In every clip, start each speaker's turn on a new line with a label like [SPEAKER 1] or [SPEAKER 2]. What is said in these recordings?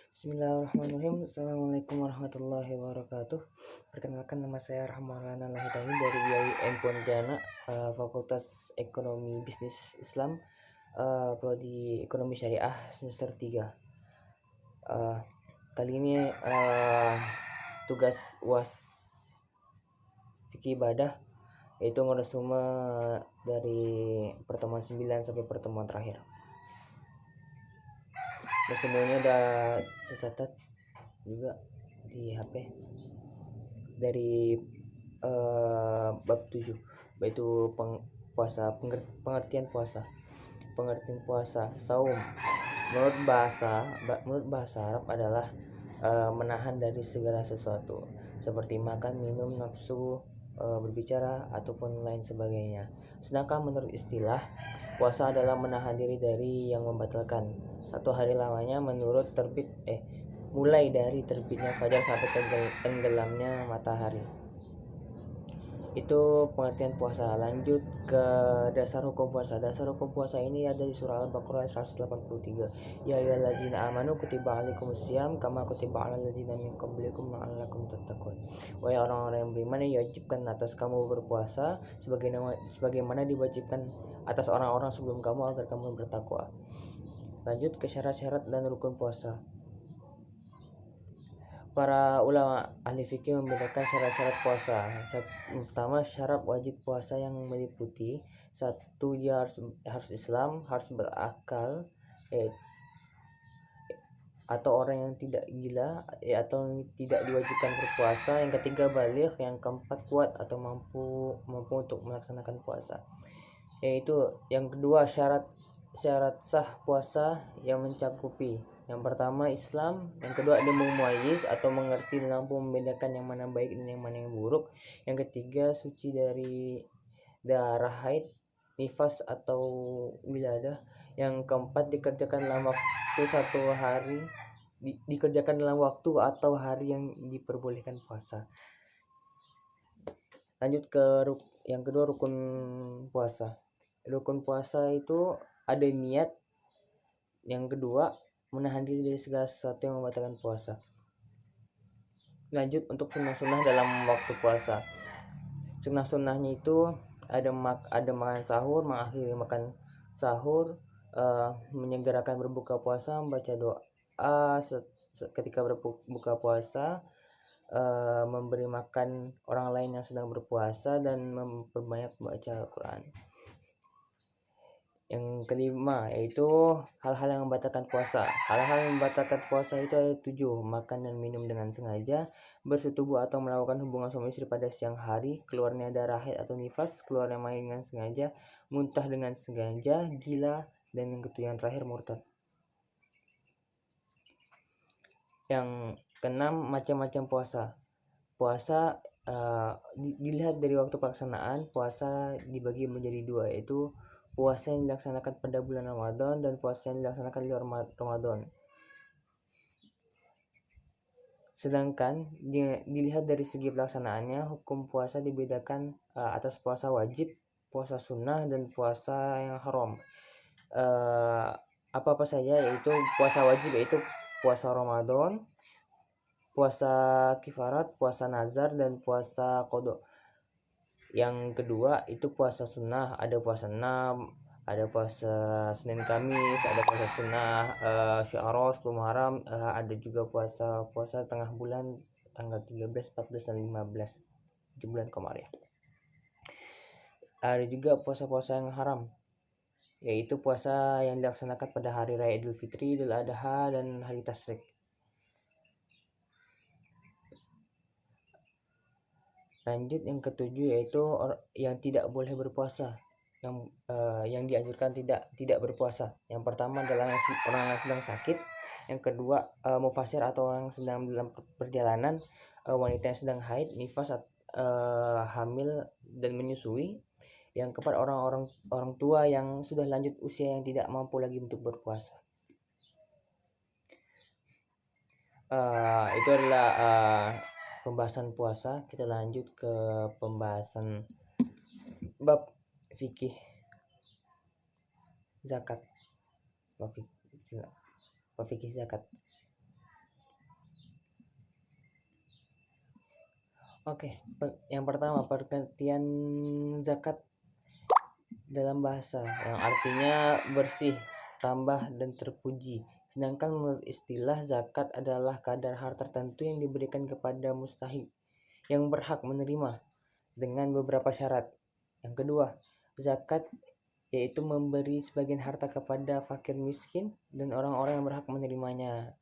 [SPEAKER 1] Bismillahirrahmanirrahim. Assalamualaikum warahmatullahi wabarakatuh. Perkenalkan, nama saya Rahman Lahitani dari IAIN Pontianak, Fakultas Ekonomi Bisnis Islam, Prodi Ekonomi Syariah semester 3. Kali ini tugas UAS Fikih Ibadah, yaitu ngeresume dari pertemuan 9 sampai pertemuan terakhir. Resumenya udah saya catat juga di HP dari bab 7, yaitu pengertian puasa, saum. Menurut bahasa Arab adalah menahan dari segala sesuatu seperti makan, minum, nafsu, berbicara ataupun lain sebagainya. Sedangkan menurut istilah, puasa adalah menahan diri dari yang membatalkan satu hari lamanya mulai dari terbitnya fajar sampai tenggelamnya matahari. Itu pengertian puasa. Lanjut ke dasar hukum puasa. Dasar hukum puasa ini ada di surah Al-Baqarah 183. Ya ayyuhallazina amanu kutiba alaikumusiyam kama kutiba alal ladzina min qablikum la'allakum tattaqun. Wahai orang-orang yang beriman, diwajibkan atas kamu berpuasa sebagaimana diwajibkan atas orang-orang sebelum kamu agar kamu bertakwa. Lanjut ke syarat-syarat dan rukun puasa. Para ulama ahli fikih membedakan syarat-syarat puasa. Pertama, syarat wajib puasa yang meliputi: 1. Dia harus Islam, harus berakal, atau orang yang tidak gila, atau tidak diwajibkan berpuasa. Yang ketiga, baligh. Yang keempat, kuat atau mampu untuk melaksanakan puasa. Yaitu yang kedua, syarat sah puasa yang mencakupi: yang pertama Islam, yang kedua dia mumayyiz atau mengerti dan mampu membedakan yang mana baik dan yang mana yang buruk, yang ketiga suci dari darah haid, nifas atau wiladah, yang keempat dikerjakan dalam waktu atau hari yang diperbolehkan puasa. Lanjut ke yang kedua, rukun puasa. Rukun puasa itu ada niat. Yang kedua, menahan diri dari segala sesuatu yang membatalkan puasa. Lanjut untuk sunnah-sunnah dalam waktu puasa. Sunnah-sunnahnya itu ada makan sahur, mengakhiri makan sahur, menyegerakan berbuka puasa, membaca doa ketika berbuka puasa, memberi makan orang lain yang sedang berpuasa, dan memperbanyak baca Al-Quran. Yang kelima, yaitu hal-hal yang membatalkan puasa. Hal-hal yang membatalkan puasa itu ada 7. Makan dan minum dengan sengaja, bersetubuh atau melakukan hubungan suami istri pada siang hari, keluarnya darah haid atau nifas, keluarnya mani dengan sengaja, muntah dengan sengaja, gila, dan yang terakhir murtad. Yang keenam, macam-macam puasa. Puasa dilihat dari waktu pelaksanaan. Puasa dibagi menjadi 2, yaitu puasa yang dilaksanakan pada bulan Ramadan dan puasa yang dilaksanakan di luar Ramadan. Sedangkan dilihat dari segi pelaksanaannya, hukum puasa dibedakan atas puasa wajib, puasa sunnah, dan puasa yang haram. Apa saja, yaitu puasa wajib yaitu puasa Ramadan, puasa kifarat, puasa nazar, dan puasa qada. Yang kedua itu puasa sunnah, ada puasa 6, ada puasa Senin Kamis, ada puasa sunnah Sya'ra 10 Muharram, ada juga puasa tengah bulan tanggal 13, 14, dan 15 di bulan Qamariyah. Ada juga puasa-puasa yang haram, yaitu puasa yang dilaksanakan pada hari raya Idul Fitri, Idul Adha, dan hari Tasyrik. Lanjut yang ketujuh, yaitu yang tidak boleh berpuasa, yang dianjurkan tidak berpuasa. Yang pertama adalah orang yang sedang sakit. Yang kedua, mufasir atau orang yang sedang dalam perjalanan, wanita yang sedang haid, nifas, hamil dan menyusui. Yang keempat, orang tua yang sudah lanjut usia yang tidak mampu lagi untuk berpuasa. Itu adalah pembahasan puasa. Kita lanjut ke pembahasan bab fikih zakat. Bab fikih zakat. Oke, yang pertama pengertian zakat dalam bahasa yang artinya bersih, tambah dan terpuji. Sedangkan menurut istilah zakat adalah kadar harta tertentu yang diberikan kepada mustahik yang berhak menerima dengan beberapa syarat. Yang kedua, zakat yaitu memberi sebagian harta kepada fakir miskin dan orang-orang yang berhak menerimanya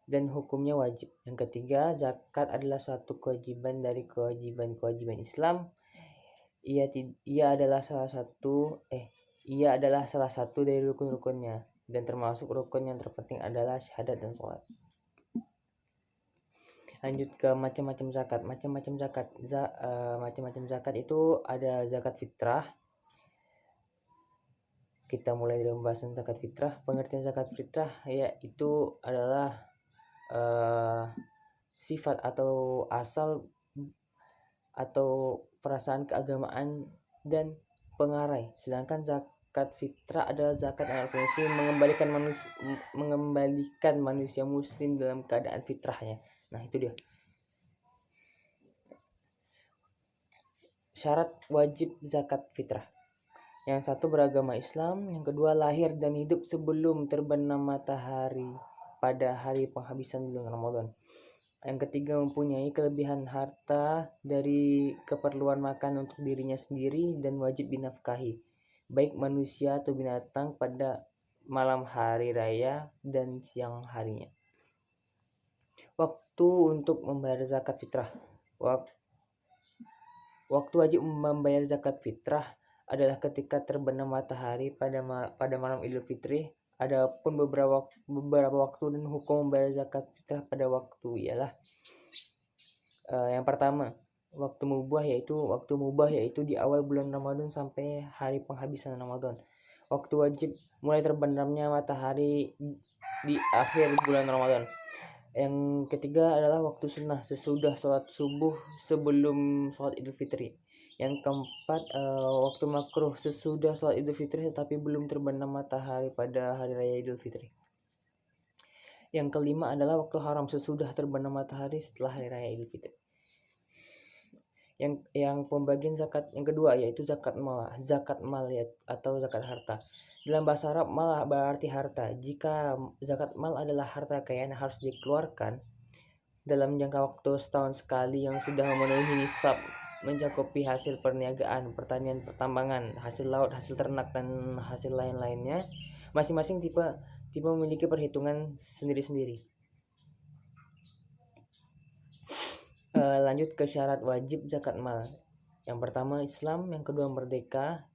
[SPEAKER 1] dan hukumnya wajib. Yang ketiga, zakat adalah suatu kewajiban dari kewajiban-kewajiban Islam. Ia adalah salah satu dari rukun-rukunnya dan termasuk rukun yang terpenting adalah syahadat dan sholat. Lanjut ke macam-macam zakat. Macam-macam zakat itu ada zakat fitrah. Kita mulai dari pembahasan zakat fitrah. Pengertian zakat fitrah yaitu adalah sifat atau asal atau perasaan keagamaan dan pengarai. Sedangkan zakat fitrah adalah zakat yang berfungsi mengembalikan manusia muslim dalam keadaan fitrahnya. Nah, itu dia. Syarat wajib zakat fitrah. Yang satu beragama Islam, yang kedua lahir dan hidup sebelum terbenam matahari pada hari penghabisan bulan Ramadan. Yang ketiga mempunyai kelebihan harta dari keperluan makan untuk dirinya sendiri dan wajib dinafkahi, baik manusia atau binatang pada malam hari raya dan siang harinya. Waktu untuk membayar zakat fitrah. Waktu wajib membayar zakat fitrah adalah ketika terbenam matahari pada malam Idul Fitri. Adapun beberapa waktu dan hukum membayar zakat fitrah pada waktu ialah yang pertama, waktu mubah yaitu di awal bulan Ramadan sampai hari penghabisan Ramadan. Waktu wajib mulai terbenamnya matahari di akhir bulan Ramadan. Yang ketiga adalah waktu sunnah sesudah sholat subuh sebelum sholat Idul Fitri. Yang keempat, waktu makruh sesudah sholat Idul Fitri tetapi belum terbenam matahari pada hari raya Idul Fitri. Yang kelima adalah waktu haram sesudah terbenam matahari setelah hari raya Idul Fitri. Yang pembagian zakat yang kedua yaitu zakat mal atau zakat harta. Dalam bahasa Arab, mal berarti harta. Jika zakat mal adalah harta kekayaan yang harus dikeluarkan dalam jangka waktu setahun sekali yang sudah memenuhi nisab, mencakupi hasil perniagaan, pertanian, pertambangan, hasil laut, hasil ternak, dan hasil lain-lainnya. Masing-masing tipe memiliki perhitungan sendiri-sendiri. Lanjut ke syarat wajib zakat mal. Yang pertama Islam, yang kedua merdeka,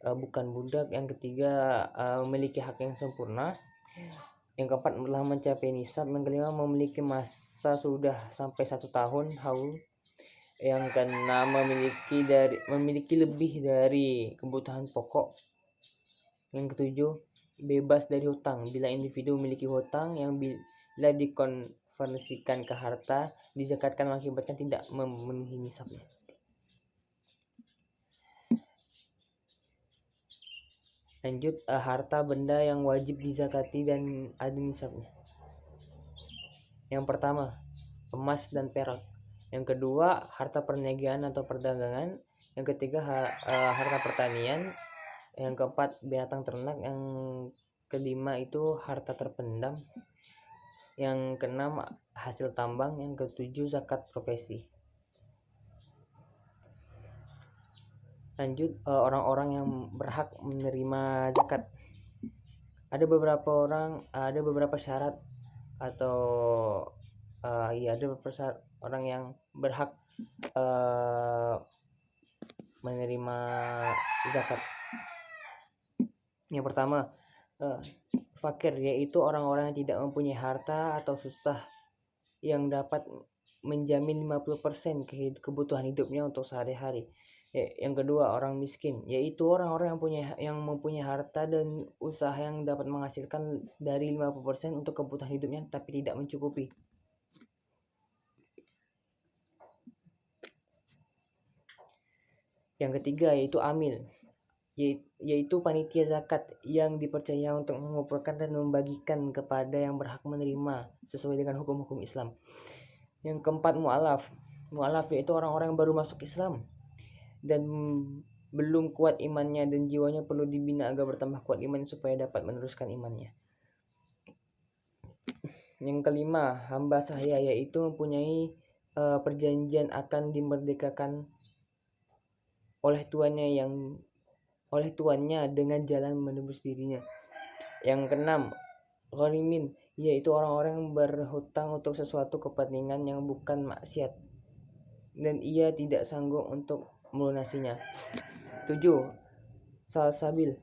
[SPEAKER 1] bukan budak, yang ketiga memiliki hak yang sempurna, yang keempat telah mencapai nisab, yang kelima memiliki masa sudah sampai 1 tahun haul, yang keenam memiliki lebih dari kebutuhan pokok, yang ketujuh bebas dari hutang bila individu memiliki hutang yang bila dikonversikan ke harta dizakatkan mengakibatkan tidak memenuhi nisabnya. Lanjut, harta benda yang wajib dizakati dan ada nisabnya. Yang pertama, emas dan perak. Yang kedua, harta perniagaan atau perdagangan. Yang ketiga, harta pertanian. Yang keempat, binatang ternak. Yang kelima itu harta terpendam. Yang keenam, hasil tambang. Yang ketujuh, zakat profesi. Lanjut, orang-orang yang berhak menerima zakat. Ada beberapa syarat atau ada beberapa syarat orang yang berhak menerima zakat. Yang pertama, fakir, yaitu orang-orang yang tidak mempunyai harta atau susah yang dapat menjamin 50% kebutuhan hidupnya untuk sehari-hari. Yang kedua, orang miskin, yaitu orang-orang yang mempunyai harta dan usaha yang dapat menghasilkan dari 50% untuk kebutuhan hidupnya tapi tidak mencukupi. Yang ketiga yaitu amil, yaitu panitia zakat yang dipercaya untuk mengumpulkan dan membagikan kepada yang berhak menerima sesuai dengan hukum-hukum Islam. Yang keempat, mu'alaf, mu'alaf yaitu orang-orang yang baru masuk Islam dan belum kuat imannya dan jiwanya perlu dibina agar bertambah kuat iman supaya dapat meneruskan imannya. Yang kelima, hamba sahaya yaitu mempunyai perjanjian akan dimerdekakan oleh tuannya dengan jalan menembus dirinya. Yang keenam, gharimin yaitu orang-orang yang berhutang untuk sesuatu kepentingan yang bukan maksiat dan ia tidak sanggup untuk melunasinya. 7. Salsabil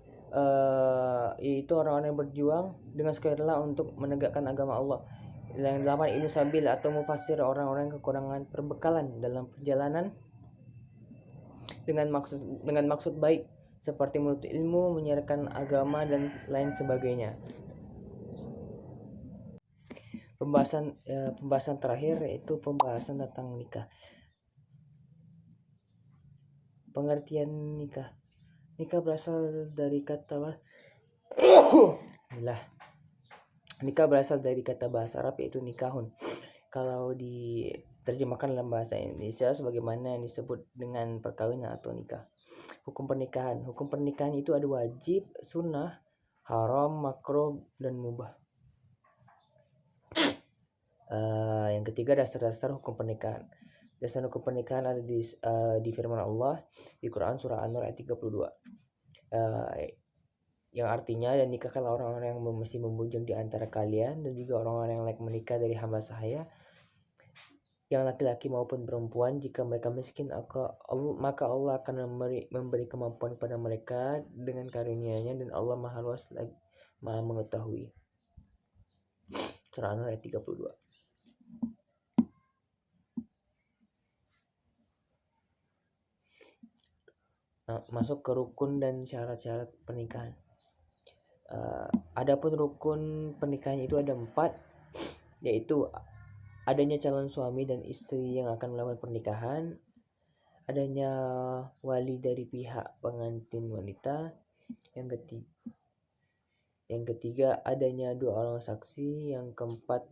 [SPEAKER 1] yaitu orang-orang yang berjuang dengan sukarela untuk menegakkan agama Allah. Yang 8. Ibnu Sabil atau mufasir, orang-orang yang kekurangan perbekalan dalam perjalanan dengan maksud baik seperti menuntut ilmu, menyiarkan agama dan lain sebagainya. Pembahasan terakhir yaitu pembahasan tentang nikah. Pengertian nikah. Nikah berasal dari kata Nikah berasal dari kata bahasa Arab yaitu nikahun. Kalau diterjemahkan dalam bahasa Indonesia sebagaimana yang disebut dengan perkawinan atau nikah. Hukum pernikahan. Hukum pernikahan itu ada wajib, sunnah, haram, makruh, dan mubah. Yang ketiga, dasar-dasar hukum pernikahan. Dasar hukum pernikahan ada di firman Allah di Quran surah An-Nur ayat 32. Yang artinya, dan nikahkanlah orang-orang yang masih membujang di antara kalian dan juga orang-orang yang layak menikah dari hamba sahaya, yang laki-laki maupun perempuan, jika mereka miskin, maka Allah akan memberi kemampuan kepada mereka dengan karunia-Nya dan Allah Maha Luas lagi Maha mengetahui. Surah An-Nur ayat 32. Masuk ke rukun dan syarat-syarat pernikahan. Adapun rukun pernikahan itu ada 4, yaitu adanya calon suami dan istri yang akan melakukan pernikahan, adanya wali dari pihak pengantin wanita, yang ketiga adanya 2 orang saksi, yang keempat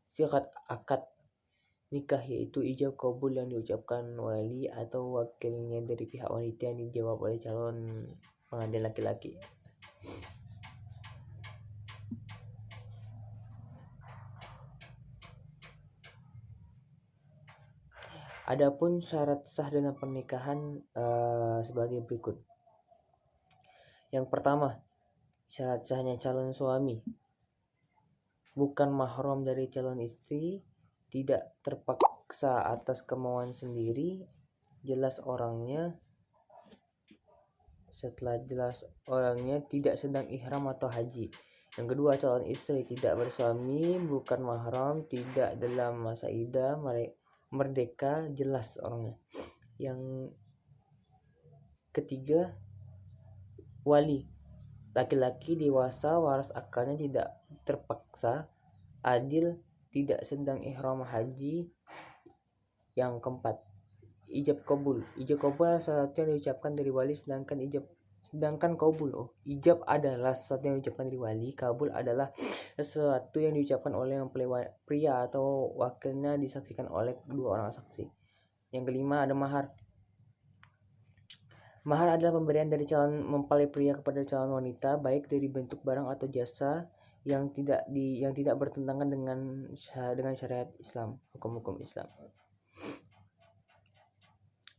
[SPEAKER 1] sigat akad nikah yaitu ijab kabul yang diucapkan wali atau wakilnya dari pihak wanita yang dijawab oleh calon pengantin laki-laki. Adapun syarat sah dalam pernikahan sebagai berikut. Yang pertama, syarat sahnya calon suami bukan mahram dari calon istri, tidak terpaksa atas kemauan sendiri, jelas orangnya. Setelah jelas orangnya, tidak sedang ihram atau haji. Yang kedua, calon istri tidak bersuami, bukan mahram, tidak dalam masa iddah, merdeka, jelas orangnya. Yang ketiga, wali laki-laki dewasa, waras akalnya, tidak terpaksa, adil, tidak sedang ihram haji. Yang keempat, ijab kabul. Ijab kabul adalah sesuatu yang diucapkan dari wali, sedangkan ijab adalah sesuatu yang diucapkan dari wali, kabul adalah sesuatu yang diucapkan oleh mempelai pria atau wakilnya disaksikan oleh 2 orang saksi. Yang kelima, ada mahar. Mahar adalah pemberian dari calon mempelai pria kepada calon wanita, baik dari bentuk barang atau jasa yang tidak bertentangan dengan syariat Islam, hukum-hukum Islam.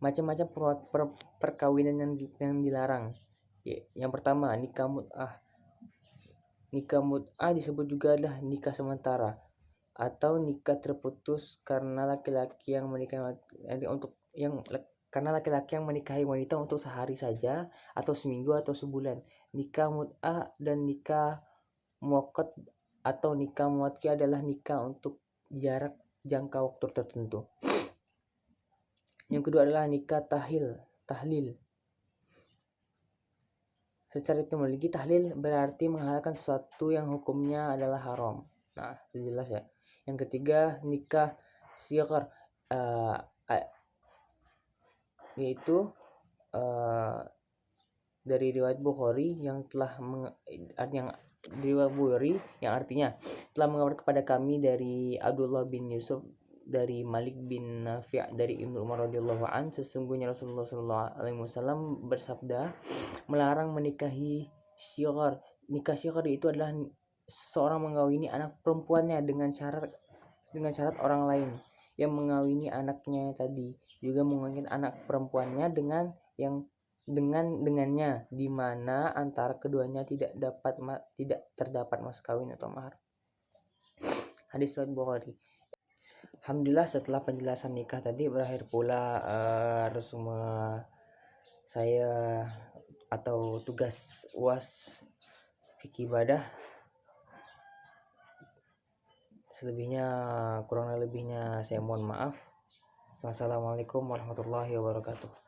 [SPEAKER 1] Macam-macam perkawinan yang dilarang. Yang pertama, nikah mut'ah. Nikah mut'ah disebut juga adalah nikah sementara atau nikah terputus karena laki-laki yang menikahi wanita untuk sehari saja atau seminggu atau sebulan. Nikah mut'ah dan nikah muaqqat atau nikah muaqqi adalah nikah untuk jarak jangka waktu tertentu. Yang kedua adalah nikah tahlil. Secara etimologi, tahlil berarti menghalalkan sesuatu yang hukumnya adalah haram. Nah, itu jelas ya. Yang ketiga, nikah sighar, yaitu dari riwayat Bukhari yang artinya telah mengabar kepada kami dari Abdullah bin Yusuf dari Malik bin Nafi' dari Ibnu Umar radhiyallahu an, sesungguhnya Rasulullah sallallahu alaihi wasallam bersabda, melarang menikahi syighar. Nikah syighar itu adalah seorang mengawini anak perempuannya dengan syarat orang lain yang mengawini anaknya tadi, juga mengawini anak perempuannya dengan dengannya, di mana antara keduanya tidak terdapat mas kawin atau mahar. Hadis riwayat Bukhari. Alhamdulillah, setelah penjelasan nikah tadi berakhir pula resume saya atau tugas UAS fikih ibadah. Selebihnya, kurang lebihnya saya mohon maaf. Wassalamualaikum warahmatullahi wabarakatuh.